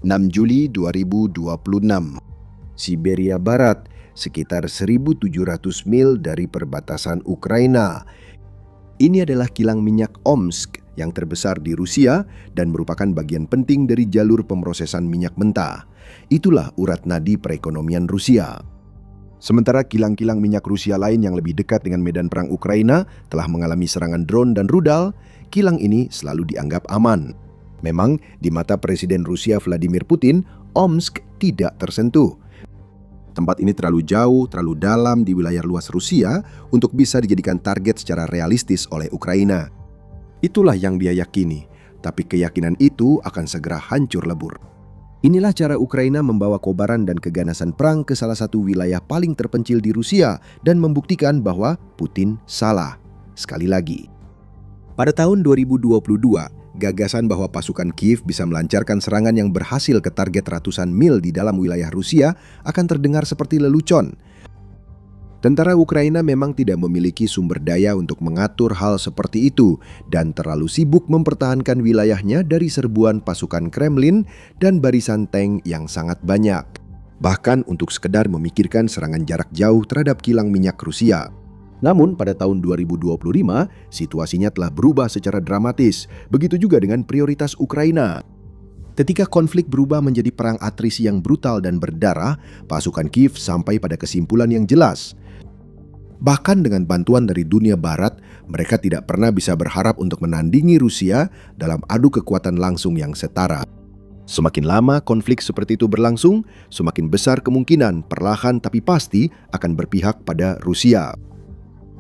6 Juli 2026. Siberia Barat, sekitar 1.700 mil dari perbatasan Ukraina. Ini adalah kilang minyak Omsk yang terbesar di Rusia dan merupakan bagian penting dari jalur pemrosesan minyak mentah. Itulah urat nadi perekonomian Rusia. Sementara kilang-kilang minyak Rusia lain yang lebih dekat dengan medan perang Ukraina telah mengalami serangan drone dan rudal, kilang ini selalu dianggap aman. Memang, di mata Presiden Rusia Vladimir Putin, Omsk tidak tersentuh. Tempat ini terlalu jauh, terlalu dalam di wilayah luas Rusia untuk bisa dijadikan target secara realistis oleh Ukraina. Itulah yang dia yakini, tapi keyakinan itu akan segera hancur lebur. Inilah cara Ukraina membawa kobaran dan keganasan perang ke salah satu wilayah paling terpencil di Rusia dan membuktikan bahwa Putin salah. Sekali lagi, pada tahun 2022, gagasan bahwa pasukan Kiev bisa melancarkan serangan yang berhasil ke target ratusan mil di dalam wilayah Rusia akan terdengar seperti lelucon. Tentara Ukraina memang tidak memiliki sumber daya untuk mengatur hal seperti itu dan terlalu sibuk mempertahankan wilayahnya dari serbuan pasukan Kremlin dan barisan tank yang sangat banyak. Bahkan untuk sekedar memikirkan serangan jarak jauh terhadap kilang minyak Rusia. Namun pada tahun 2025, situasinya telah berubah secara dramatis. Begitu juga dengan prioritas Ukraina. Ketika konflik berubah menjadi perang atrisi yang brutal dan berdarah, pasukan Kiev sampai pada kesimpulan yang jelas. Bahkan dengan bantuan dari dunia barat, mereka tidak pernah bisa berharap untuk menandingi Rusia dalam adu kekuatan langsung yang setara. Semakin lama konflik seperti itu berlangsung, semakin besar kemungkinan perlahan tapi pasti akan berpihak pada Rusia.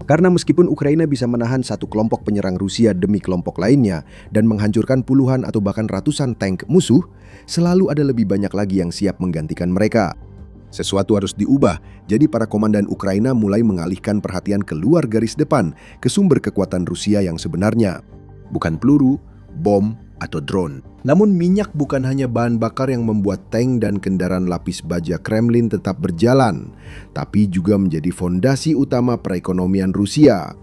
Karena meskipun Ukraina bisa menahan satu kelompok penyerang Rusia demi kelompok lainnya dan menghancurkan puluhan atau bahkan ratusan tank musuh, selalu ada lebih banyak lagi yang siap menggantikan mereka. Sesuatu harus diubah, jadi para komandan Ukraina mulai mengalihkan perhatian keluar garis depan ke sumber kekuatan Rusia yang sebenarnya. Bukan peluru, bom, atau drone. Namun minyak bukan hanya bahan bakar yang membuat tank dan kendaraan lapis baja Kremlin tetap berjalan, tapi juga menjadi fondasi utama perekonomian Rusia.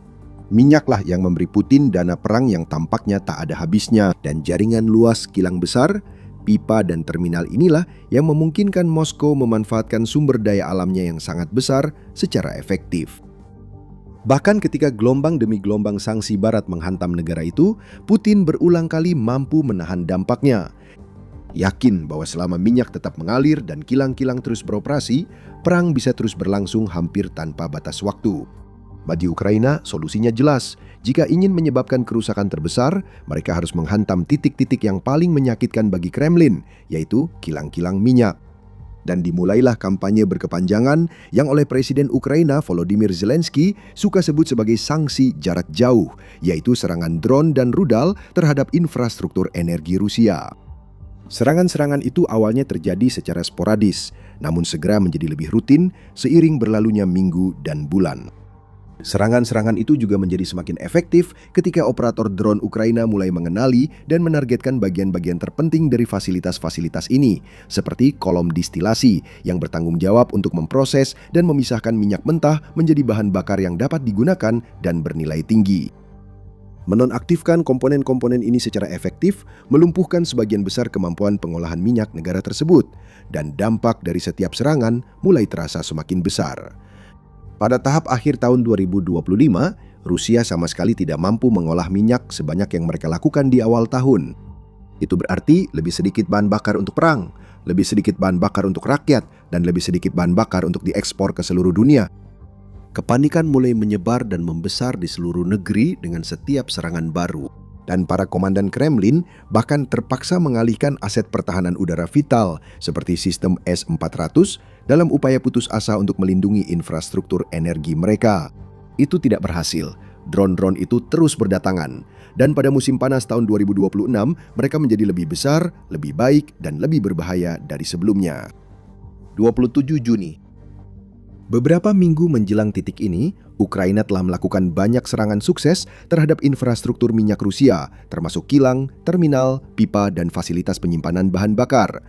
Minyaklah yang memberi Putin dana perang yang tampaknya tak ada habisnya, dan jaringan luas kilang besar, pipa dan terminal inilah yang memungkinkan Moskow memanfaatkan sumber daya alamnya yang sangat besar secara efektif. Bahkan ketika gelombang demi gelombang sanksi barat menghantam negara itu, Putin berulang kali mampu menahan dampaknya. Yakin bahwa selama minyak tetap mengalir dan kilang-kilang terus beroperasi, perang bisa terus berlangsung hampir tanpa batas waktu. Bagi Ukraina, solusinya jelas. Jika ingin menyebabkan kerusakan terbesar, mereka harus menghantam titik-titik yang paling menyakitkan bagi Kremlin, yaitu kilang-kilang minyak. Dan dimulailah kampanye berkepanjangan yang oleh Presiden Ukraina Volodymyr Zelensky suka sebut sebagai sanksi jarak jauh, yaitu serangan drone dan rudal terhadap infrastruktur energi Rusia. Serangan-serangan itu awalnya terjadi secara sporadis, namun segera menjadi lebih rutin seiring berlalunya minggu dan bulan. Serangan-serangan itu juga menjadi semakin efektif ketika operator drone Ukraina mulai mengenali dan menargetkan bagian-bagian terpenting dari fasilitas-fasilitas ini, seperti kolom distilasi yang bertanggung jawab untuk memproses dan memisahkan minyak mentah menjadi bahan bakar yang dapat digunakan dan bernilai tinggi. Menonaktifkan komponen-komponen ini secara efektif melumpuhkan sebagian besar kemampuan pengolahan minyak negara tersebut, dan dampak dari setiap serangan mulai terasa semakin besar. Pada tahap akhir tahun 2025, Rusia sama sekali tidak mampu mengolah minyak sebanyak yang mereka lakukan di awal tahun. Itu berarti lebih sedikit bahan bakar untuk perang, lebih sedikit bahan bakar untuk rakyat, dan lebih sedikit bahan bakar untuk diekspor ke seluruh dunia. Kepanikan mulai menyebar dan membesar di seluruh negeri dengan setiap serangan baru. Dan para komandan Kremlin bahkan terpaksa mengalihkan aset pertahanan udara vital seperti sistem S-400 dalam upaya putus asa untuk melindungi infrastruktur energi mereka. Itu tidak berhasil. Drone-drone itu terus berdatangan. Dan pada musim panas tahun 2026, mereka menjadi lebih besar, lebih baik, dan lebih berbahaya dari sebelumnya. 27 Juni. Beberapa minggu menjelang titik ini, Ukraina telah melakukan banyak serangan sukses terhadap infrastruktur minyak Rusia, termasuk kilang, terminal, pipa, dan fasilitas penyimpanan bahan bakar.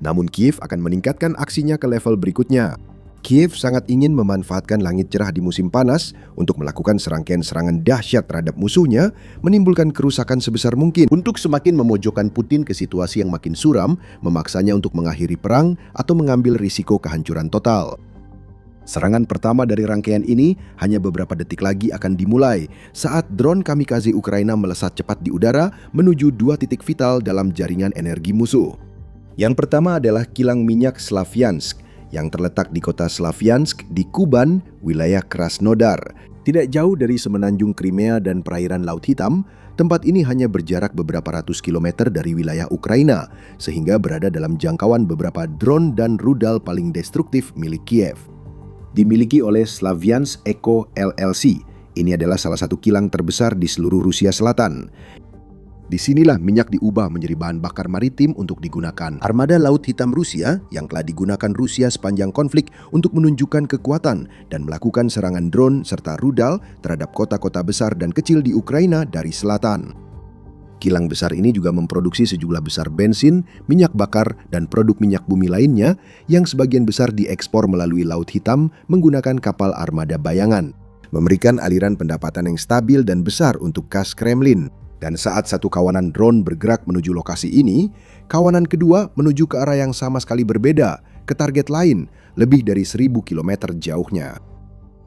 Namun Kiev akan meningkatkan aksinya ke level berikutnya. Kiev sangat ingin memanfaatkan langit cerah di musim panas untuk melakukan serangkaian serangan dahsyat terhadap musuhnya, menimbulkan kerusakan sebesar mungkin. Untuk semakin memojokkan Putin ke situasi yang makin suram, memaksanya untuk mengakhiri perang atau mengambil risiko kehancuran total. Serangan pertama dari rangkaian ini hanya beberapa detik lagi akan dimulai saat drone kamikaze Ukraina melesat cepat di udara menuju 2 titik vital dalam jaringan energi musuh. Yang pertama adalah kilang minyak Slavyansk yang terletak di kota Slavyansk di Kuban, wilayah Krasnodar. Tidak jauh dari semenanjung Crimea dan perairan Laut Hitam, tempat ini hanya berjarak beberapa ratus kilometer dari wilayah Ukraina, sehingga berada dalam jangkauan beberapa drone dan rudal paling destruktif milik Kiev. Dimiliki oleh Slavyansk Eco LLC, ini adalah salah satu kilang terbesar di seluruh Rusia Selatan. Disinilah minyak diubah menjadi bahan bakar maritim untuk digunakan. Armada Laut Hitam Rusia yang telah digunakan Rusia sepanjang konflik untuk menunjukkan kekuatan dan melakukan serangan drone serta rudal terhadap kota-kota besar dan kecil di Ukraina dari selatan. Kilang besar ini juga memproduksi sejumlah besar bensin, minyak bakar, dan produk minyak bumi lainnya yang sebagian besar diekspor melalui Laut Hitam menggunakan kapal armada bayangan, memberikan aliran pendapatan yang stabil dan besar untuk kas Kremlin. Dan saat satu kawanan drone bergerak menuju lokasi ini, kawanan kedua menuju ke arah yang sama sekali berbeda, ke target lain, lebih dari 1000 km jauhnya.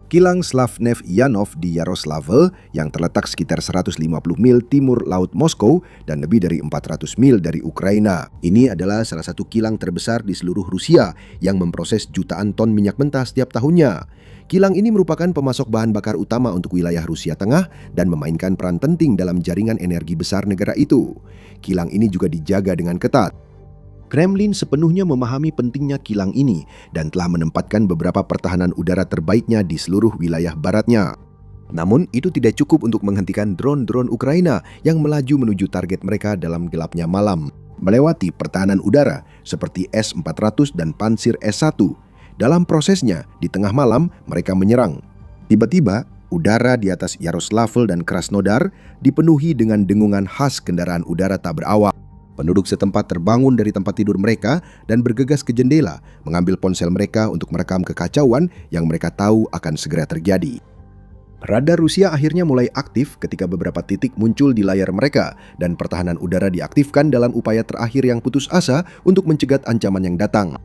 Kilang Slavnev Yanov di Yaroslavl yang terletak sekitar 150 mil timur Laut Moskow dan lebih dari 400 mil dari Ukraina. Ini adalah salah satu kilang terbesar di seluruh Rusia yang memproses jutaan ton minyak mentah setiap tahunnya. Kilang ini merupakan pemasok bahan bakar utama untuk wilayah Rusia Tengah dan memainkan peran penting dalam jaringan energi besar negara itu. Kilang ini juga dijaga dengan ketat. Kremlin sepenuhnya memahami pentingnya kilang ini dan telah menempatkan beberapa pertahanan udara terbaiknya di seluruh wilayah baratnya. Namun itu tidak cukup untuk menghentikan drone-drone Ukraina yang melaju menuju target mereka dalam gelapnya malam, melewati pertahanan udara seperti S-400 dan Pantsir S-1. Dalam prosesnya, di tengah malam mereka menyerang. Tiba-tiba, udara di atas Yaroslavl dan Krasnodar dipenuhi dengan dengungan khas kendaraan udara tak berawak. Penduduk setempat terbangun dari tempat tidur mereka dan bergegas ke jendela, mengambil ponsel mereka untuk merekam kekacauan yang mereka tahu akan segera terjadi. Radar Rusia akhirnya mulai aktif ketika beberapa titik muncul di layar mereka dan pertahanan udara diaktifkan dalam upaya terakhir yang putus asa untuk mencegat ancaman yang datang.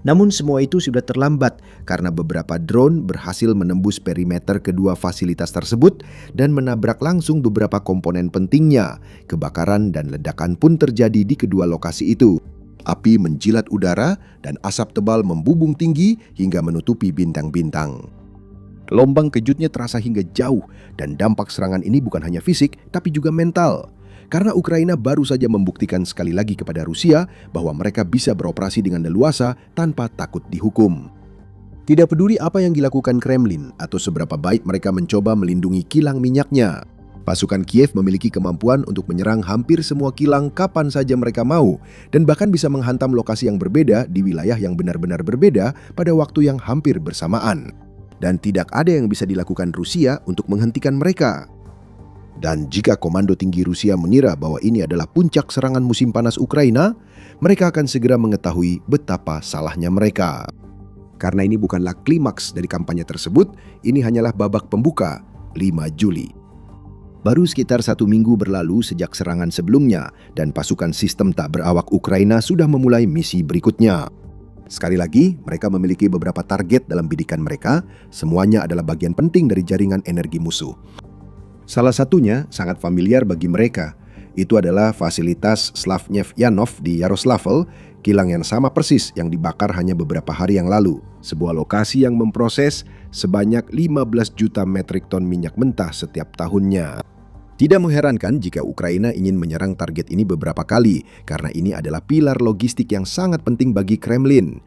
Namun semua itu sudah terlambat karena beberapa drone berhasil menembus perimeter kedua fasilitas tersebut dan menabrak langsung beberapa komponen pentingnya. Kebakaran dan ledakan pun terjadi di kedua lokasi itu. Api menjilat udara dan asap tebal membubung tinggi hingga menutupi bintang-bintang. Gelombang kejutnya terasa hingga jauh dan dampak serangan ini bukan hanya fisik tapi juga mental. Karena Ukraina baru saja membuktikan sekali lagi kepada Rusia bahwa mereka bisa beroperasi dengan leluasa tanpa takut dihukum. Tidak peduli apa yang dilakukan Kremlin atau seberapa baik mereka mencoba melindungi kilang minyaknya. Pasukan Kiev memiliki kemampuan untuk menyerang hampir semua kilang kapan saja mereka mau dan bahkan bisa menghantam lokasi yang berbeda di wilayah yang benar-benar berbeda pada waktu yang hampir bersamaan. Dan tidak ada yang bisa dilakukan Rusia untuk menghentikan mereka. Dan jika komando tinggi Rusia mengira bahwa ini adalah puncak serangan musim panas Ukraina, mereka akan segera mengetahui betapa salahnya mereka. Karena ini bukanlah klimaks dari kampanye tersebut, ini hanyalah babak pembuka, 5 Juli. Baru sekitar 1 minggu berlalu sejak serangan sebelumnya, dan pasukan sistem tak berawak Ukraina sudah memulai misi berikutnya. Sekali lagi, mereka memiliki beberapa target dalam bidikan mereka, semuanya adalah bagian penting dari jaringan energi musuh. Salah satunya sangat familiar bagi mereka. Itu adalah fasilitas Slavnev Yanov di Yaroslavl, kilang yang sama persis yang dibakar hanya beberapa hari yang lalu. Sebuah lokasi yang memproses sebanyak 15 juta metrik ton minyak mentah setiap tahunnya. Tidak mengherankan jika Ukraina ingin menyerang target ini beberapa kali, karena ini adalah pilar logistik yang sangat penting bagi Kremlin.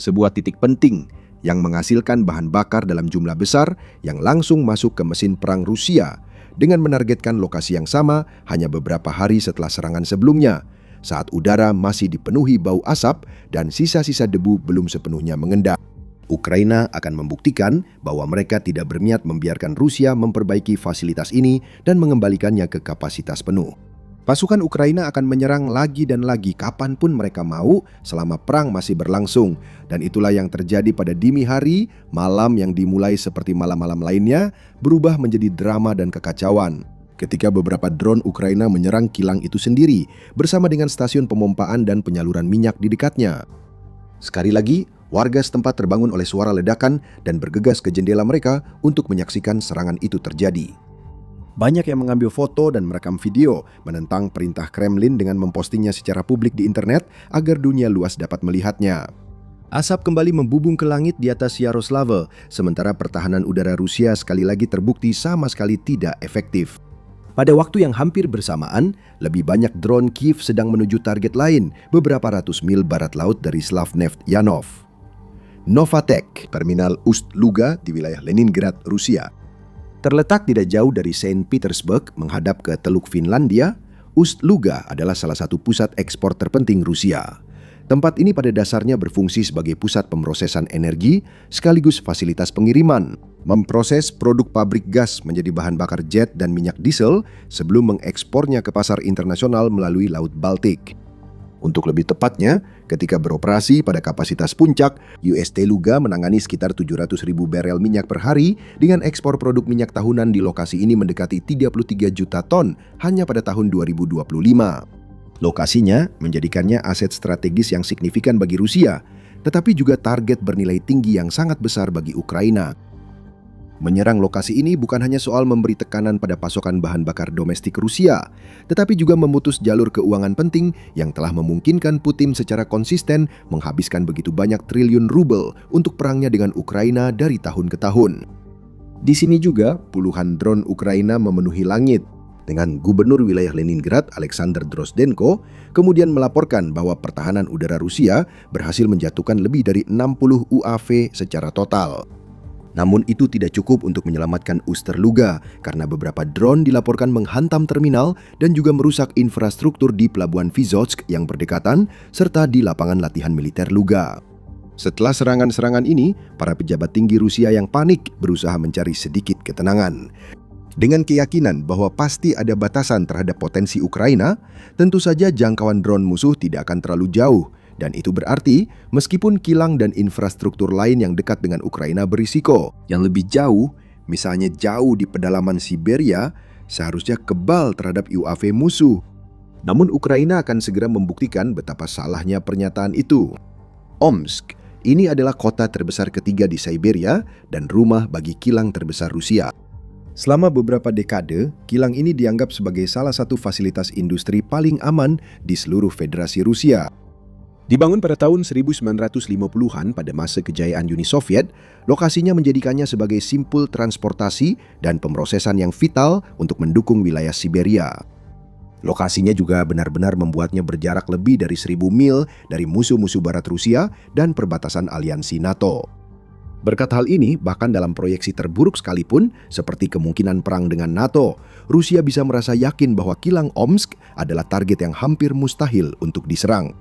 Sebuah titik penting yang menghasilkan bahan bakar dalam jumlah besar yang langsung masuk ke mesin perang Rusia, dengan menargetkan lokasi yang sama hanya beberapa hari setelah serangan sebelumnya, saat udara masih dipenuhi bau asap dan sisa-sisa debu belum sepenuhnya mengendap. Ukraina akan membuktikan bahwa mereka tidak berniat membiarkan Rusia memperbaiki fasilitas ini dan mengembalikannya ke kapasitas penuh. Pasukan Ukraina akan menyerang lagi dan lagi kapanpun mereka mau selama perang masih berlangsung. Dan itulah yang terjadi pada dini hari, malam yang dimulai seperti malam-malam lainnya berubah menjadi drama dan kekacauan. Ketika beberapa drone Ukraina menyerang kilang itu sendiri bersama dengan stasiun pemompaan dan penyaluran minyak di dekatnya. Sekali lagi, warga setempat terbangun oleh suara ledakan dan bergegas ke jendela mereka untuk menyaksikan serangan itu terjadi. Banyak yang mengambil foto dan merekam video menentang perintah Kremlin dengan mempostingnya secara publik di internet agar dunia luas dapat melihatnya. Asap kembali membubung ke langit di atas Yaroslav, sementara pertahanan udara Rusia sekali lagi terbukti sama sekali tidak efektif. Pada waktu yang hampir bersamaan, lebih banyak drone Kiev sedang menuju target lain beberapa ratus mil barat laut dari Slavneft Yanov. Novatek, terminal Ust-Luga di wilayah Leningrad, Rusia. Terletak tidak jauh dari Saint Petersburg menghadap ke Teluk Finlandia, Ust-Luga adalah salah satu pusat ekspor terpenting Rusia. Tempat ini pada dasarnya berfungsi sebagai pusat pemrosesan energi sekaligus fasilitas pengiriman, memproses produk pabrik gas menjadi bahan bakar jet dan minyak diesel sebelum mengekspornya ke pasar internasional melalui Laut Baltik. Untuk lebih tepatnya, ketika beroperasi pada kapasitas puncak, UST-Luga menangani sekitar 700.000 barel minyak per hari dengan ekspor produk minyak tahunan di lokasi ini mendekati 33 juta ton hanya pada tahun 2025. Lokasinya menjadikannya aset strategis yang signifikan bagi Rusia, tetapi juga target bernilai tinggi yang sangat besar bagi Ukraina. Menyerang lokasi ini bukan hanya soal memberi tekanan pada pasokan bahan bakar domestik Rusia, tetapi juga memutus jalur keuangan penting yang telah memungkinkan Putin secara konsisten menghabiskan begitu banyak triliun rubel untuk perangnya dengan Ukraina dari tahun ke tahun. Di sini juga puluhan drone Ukraina memenuhi langit, dengan Gubernur wilayah Leningrad Alexander Drozdenko kemudian melaporkan bahwa pertahanan udara Rusia berhasil menjatuhkan lebih dari 60 UAV secara total. Namun itu tidak cukup untuk menyelamatkan Ust-Luga karena beberapa drone dilaporkan menghantam terminal dan juga merusak infrastruktur di Pelabuhan Vyzotsk yang berdekatan serta di lapangan latihan militer Luga. Setelah serangan-serangan ini, para pejabat tinggi Rusia yang panik berusaha mencari sedikit ketenangan. Dengan keyakinan bahwa pasti ada batasan terhadap potensi Ukraina, tentu saja jangkauan drone musuh tidak akan terlalu jauh. Dan itu berarti, meskipun kilang dan infrastruktur lain yang dekat dengan Ukraina berisiko, yang lebih jauh, misalnya jauh di pedalaman Siberia, seharusnya kebal terhadap UAV musuh. Namun Ukraina akan segera membuktikan betapa salahnya pernyataan itu. Omsk, ini adalah kota terbesar ketiga di Siberia dan rumah bagi kilang terbesar Rusia. Selama beberapa dekade, kilang ini dianggap sebagai salah satu fasilitas industri paling aman di seluruh Federasi Rusia. Dibangun pada tahun 1950-an pada masa kejayaan Uni Soviet, lokasinya menjadikannya sebagai simpul transportasi dan pemrosesan yang vital untuk mendukung wilayah Siberia. Lokasinya juga benar-benar membuatnya berjarak lebih dari 1.000 mil dari musuh-musuh barat Rusia dan perbatasan aliansi NATO. Berkat hal ini, bahkan dalam proyeksi terburuk sekalipun, seperti kemungkinan perang dengan NATO, Rusia bisa merasa yakin bahwa kilang Omsk adalah target yang hampir mustahil untuk diserang.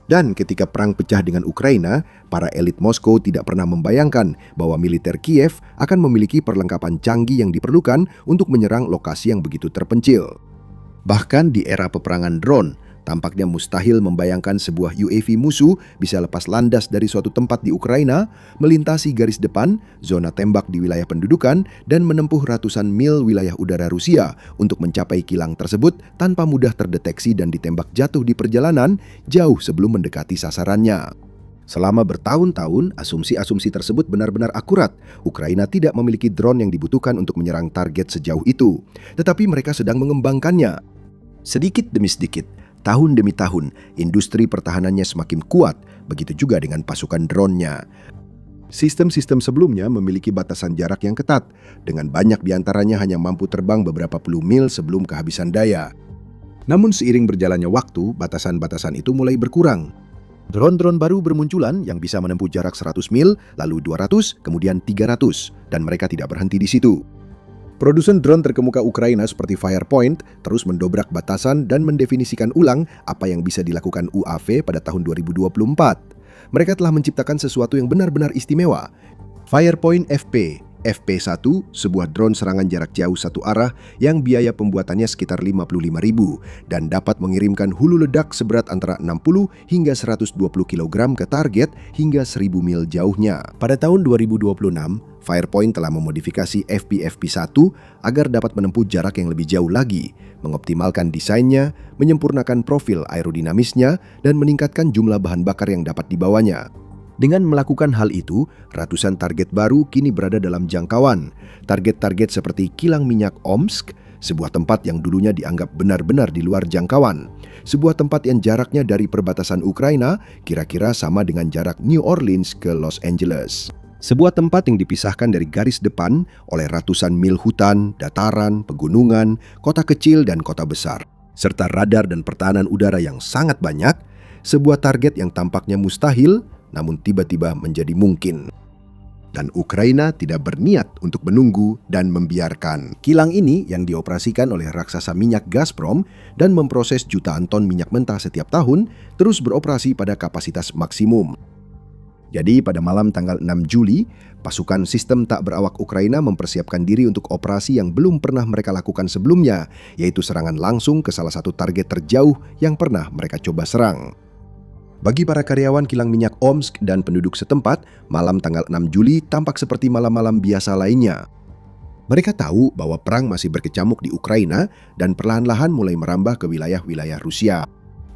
Dan ketika perang pecah dengan Ukraina, para elit Moskow tidak pernah membayangkan bahwa militer Kiev akan memiliki perlengkapan canggih yang diperlukan untuk menyerang lokasi yang begitu terpencil. Bahkan di era peperangan drone, tampaknya mustahil membayangkan sebuah UAV musuh bisa lepas landas dari suatu tempat di Ukraina, melintasi garis depan, zona tembak di wilayah pendudukan, dan menempuh ratusan mil wilayah udara Rusia untuk mencapai kilang tersebut tanpa mudah terdeteksi dan ditembak jatuh di perjalanan jauh sebelum mendekati sasarannya. Selama bertahun-tahun, asumsi-asumsi tersebut benar-benar akurat. Ukraina tidak memiliki drone yang dibutuhkan untuk menyerang target sejauh itu, tetapi mereka sedang mengembangkannya. Sedikit demi sedikit, tahun demi tahun, industri pertahanannya semakin kuat, begitu juga dengan pasukan drone-nya. Sistem-sistem sebelumnya memiliki batasan jarak yang ketat, dengan banyak diantaranya hanya mampu terbang beberapa puluh mil sebelum kehabisan daya. Namun seiring berjalannya waktu, batasan-batasan itu mulai berkurang. Drone-drone baru bermunculan yang bisa menempuh jarak 100 mil, lalu 200, kemudian 300, dan mereka tidak berhenti di situ. Produsen drone terkemuka Ukraina seperti Firepoint terus mendobrak batasan dan mendefinisikan ulang apa yang bisa dilakukan UAV pada tahun 2024. Mereka telah menciptakan sesuatu yang benar-benar istimewa. Firepoint FP, FP1, sebuah drone serangan jarak jauh satu arah yang biaya pembuatannya sekitar 55.000 dan dapat mengirimkan hulu ledak seberat antara 60 hingga 120 kg ke target hingga 1000 mil jauhnya. Pada tahun 2026, Firepoint telah memodifikasi FP1 agar dapat menempuh jarak yang lebih jauh lagi, mengoptimalkan desainnya, menyempurnakan profil aerodinamisnya, dan meningkatkan jumlah bahan bakar yang dapat dibawanya. Dengan melakukan hal itu, ratusan target baru kini berada dalam jangkauan. Target-target seperti kilang minyak Omsk, sebuah tempat yang dulunya dianggap benar-benar di luar jangkauan. Sebuah tempat yang jaraknya dari perbatasan Ukraina kira-kira sama dengan jarak New Orleans ke Los Angeles. Sebuah tempat yang dipisahkan dari garis depan oleh ratusan mil hutan, dataran, pegunungan, kota kecil dan kota besar, serta radar dan pertahanan udara yang sangat banyak. Sebuah target yang tampaknya mustahil, namun tiba-tiba menjadi mungkin. Dan Ukraina tidak berniat untuk menunggu dan membiarkan. Kilang ini yang dioperasikan oleh raksasa minyak Gazprom dan memproses jutaan ton minyak mentah setiap tahun, terus beroperasi pada kapasitas maksimum. Jadi pada malam tanggal 6 Juli, pasukan sistem tak berawak Ukraina mempersiapkan diri untuk operasi yang belum pernah mereka lakukan sebelumnya, yaitu serangan langsung ke salah satu target terjauh yang pernah mereka coba serang. Bagi para karyawan kilang minyak Omsk dan penduduk setempat, malam tanggal 6 Juli tampak seperti malam-malam biasa lainnya. Mereka tahu bahwa perang masih berkecamuk di Ukraina dan perlahan-lahan mulai merambah ke wilayah-wilayah Rusia.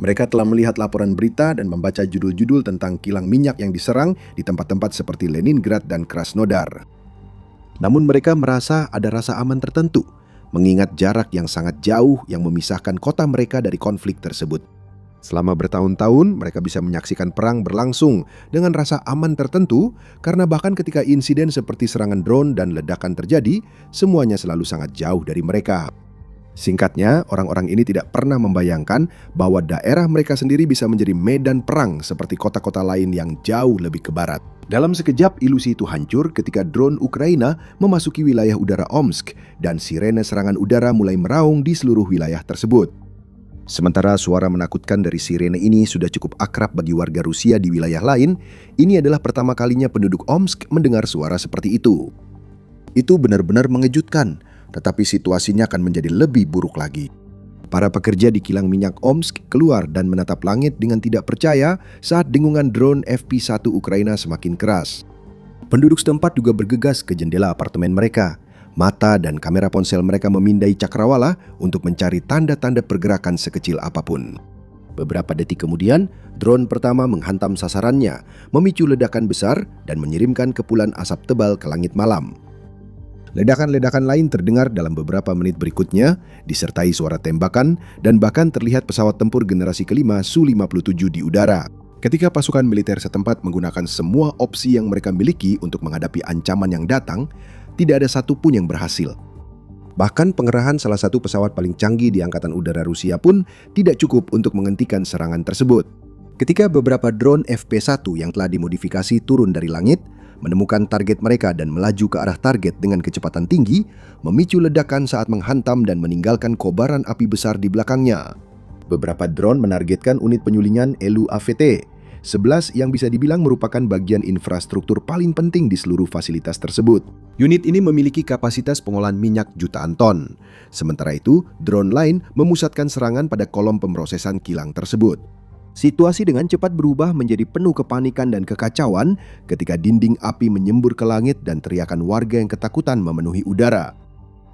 Mereka telah melihat laporan berita dan membaca judul-judul tentang kilang minyak yang diserang di tempat-tempat seperti Leningrad dan Krasnodar. Namun mereka merasa ada rasa aman tertentu, mengingat jarak yang sangat jauh yang memisahkan kota mereka dari konflik tersebut. Selama bertahun-tahun, mereka bisa menyaksikan perang berlangsung dengan rasa aman tertentu, karena bahkan ketika insiden seperti serangan drone dan ledakan terjadi, semuanya selalu sangat jauh dari mereka. Singkatnya, orang-orang ini tidak pernah membayangkan bahwa daerah mereka sendiri bisa menjadi medan perang seperti kota-kota lain yang jauh lebih ke barat. Dalam sekejap, ilusi itu hancur ketika drone Ukraina memasuki wilayah udara Omsk dan sirene serangan udara mulai meraung di seluruh wilayah tersebut. Sementara suara menakutkan dari sirene ini sudah cukup akrab bagi warga Rusia di wilayah lain, ini adalah pertama kalinya penduduk Omsk mendengar suara seperti itu. Itu benar-benar mengejutkan, tetapi situasinya akan menjadi lebih buruk lagi. Para pekerja di kilang minyak Omsk keluar dan menatap langit dengan tidak percaya saat dengungan drone FP1 Ukraina semakin keras. Penduduk setempat juga bergegas ke jendela apartemen mereka. Mata dan kamera ponsel mereka memindai cakrawala untuk mencari tanda-tanda pergerakan sekecil apapun. Beberapa detik kemudian, drone pertama menghantam sasarannya, memicu ledakan besar dan menyirimkan kepulan asap tebal ke langit malam. Ledakan-ledakan lain terdengar dalam beberapa menit berikutnya, disertai suara tembakan dan bahkan terlihat pesawat tempur generasi kelima Su-57 di udara. Ketika pasukan militer setempat menggunakan semua opsi yang mereka miliki untuk menghadapi ancaman yang datang, tidak ada satupun yang berhasil. Bahkan pengerahan salah satu pesawat paling canggih di Angkatan Udara Rusia pun tidak cukup untuk menghentikan serangan tersebut. Ketika beberapa drone FP1 yang telah dimodifikasi turun dari langit, menemukan target mereka dan melaju ke arah target dengan kecepatan tinggi, memicu ledakan saat menghantam dan meninggalkan kobaran api besar di belakangnya. Beberapa drone menargetkan unit penyulingan LU-AVT, 11 yang bisa dibilang merupakan bagian infrastruktur paling penting di seluruh fasilitas tersebut. Unit ini memiliki kapasitas pengolahan minyak jutaan ton. Sementara itu, drone lain memusatkan serangan pada kolom pemrosesan kilang tersebut. Situasi dengan cepat berubah menjadi penuh kepanikan dan kekacauan ketika dinding api menyembur ke langit dan teriakan warga yang ketakutan memenuhi udara.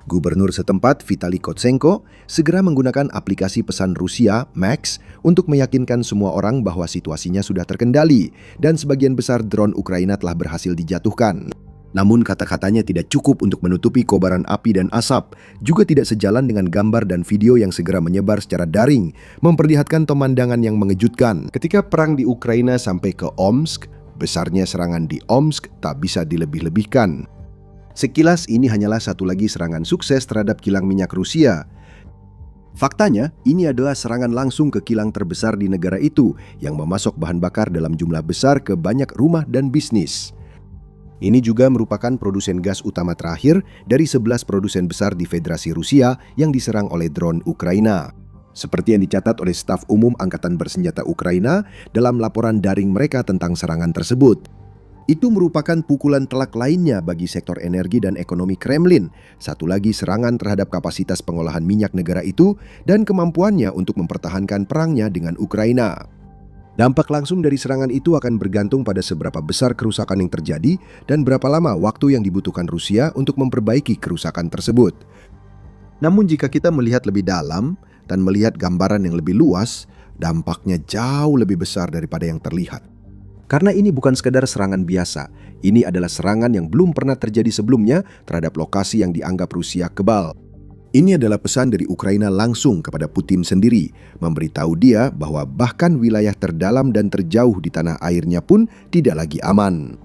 Gubernur setempat, Vitali Kotsenko, segera menggunakan aplikasi pesan Rusia, Max, untuk meyakinkan semua orang bahwa situasinya sudah terkendali dan sebagian besar drone Ukraina telah berhasil dijatuhkan. Namun kata-katanya tidak cukup untuk menutupi kobaran api dan asap, juga tidak sejalan dengan gambar dan video yang segera menyebar secara daring, memperlihatkan pemandangan yang mengejutkan. Ketika perang di Ukraina sampai ke Omsk, besarnya serangan di Omsk tak bisa dilebih-lebihkan. Sekilas ini hanyalah satu lagi serangan sukses terhadap kilang minyak Rusia. Faktanya, ini adalah serangan langsung ke kilang terbesar di negara itu yang memasok bahan bakar dalam jumlah besar ke banyak rumah dan bisnis. Ini juga merupakan produsen gas utama terakhir dari 11 produsen besar di Federasi Rusia yang diserang oleh drone Ukraina. Seperti yang dicatat oleh staf umum Angkatan Bersenjata Ukraina dalam laporan daring mereka tentang serangan tersebut. Itu merupakan pukulan telak lainnya bagi sektor energi dan ekonomi Kremlin. Satu lagi serangan terhadap kapasitas pengolahan minyak negara itu dan kemampuannya untuk mempertahankan perangnya dengan Ukraina. Dampak langsung dari serangan itu akan bergantung pada seberapa besar kerusakan yang terjadi dan berapa lama waktu yang dibutuhkan Rusia untuk memperbaiki kerusakan tersebut. Namun jika kita melihat lebih dalam dan melihat gambaran yang lebih luas, dampaknya jauh lebih besar daripada yang terlihat. Karena ini bukan sekedar serangan biasa, ini adalah serangan yang belum pernah terjadi sebelumnya terhadap lokasi yang dianggap Rusia kebal. Ini adalah pesan dari Ukraina langsung kepada Putin sendiri, memberitahu dia bahwa bahkan wilayah terdalam dan terjauh di tanah airnya pun tidak lagi aman.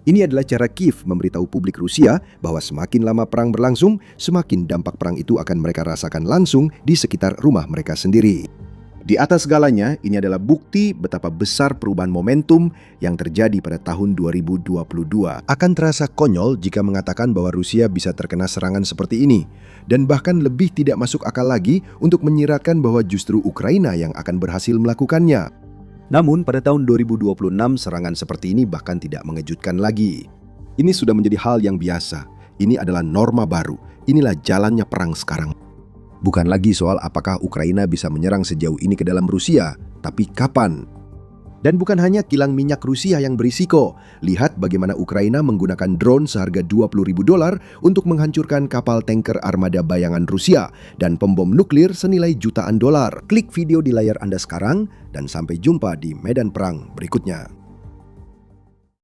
Ini adalah cara Kiev memberitahu publik Rusia bahwa semakin lama perang berlangsung, semakin dampak perang itu akan mereka rasakan langsung di sekitar rumah mereka sendiri. Di atas segalanya, ini adalah bukti betapa besar perubahan momentum yang terjadi pada tahun 2022. Akan terasa konyol jika mengatakan bahwa Rusia bisa terkena serangan seperti ini, dan bahkan lebih tidak masuk akal lagi untuk menyiratkan bahwa justru Ukraina yang akan berhasil melakukannya. Namun pada tahun 2026 serangan seperti ini bahkan tidak mengejutkan lagi. Ini sudah menjadi hal yang biasa. Ini adalah norma baru. Inilah jalannya perang sekarang. Bukan lagi soal apakah Ukraina bisa menyerang sejauh ini ke dalam Rusia, tapi kapan? Dan bukan hanya kilang minyak Rusia yang berisiko. Lihat bagaimana Ukraina menggunakan drone seharga $20.000 untuk menghancurkan kapal tanker armada bayangan Rusia dan pembom nuklir senilai jutaan dolar. Klik video di layar Anda sekarang dan sampai jumpa di medan perang berikutnya.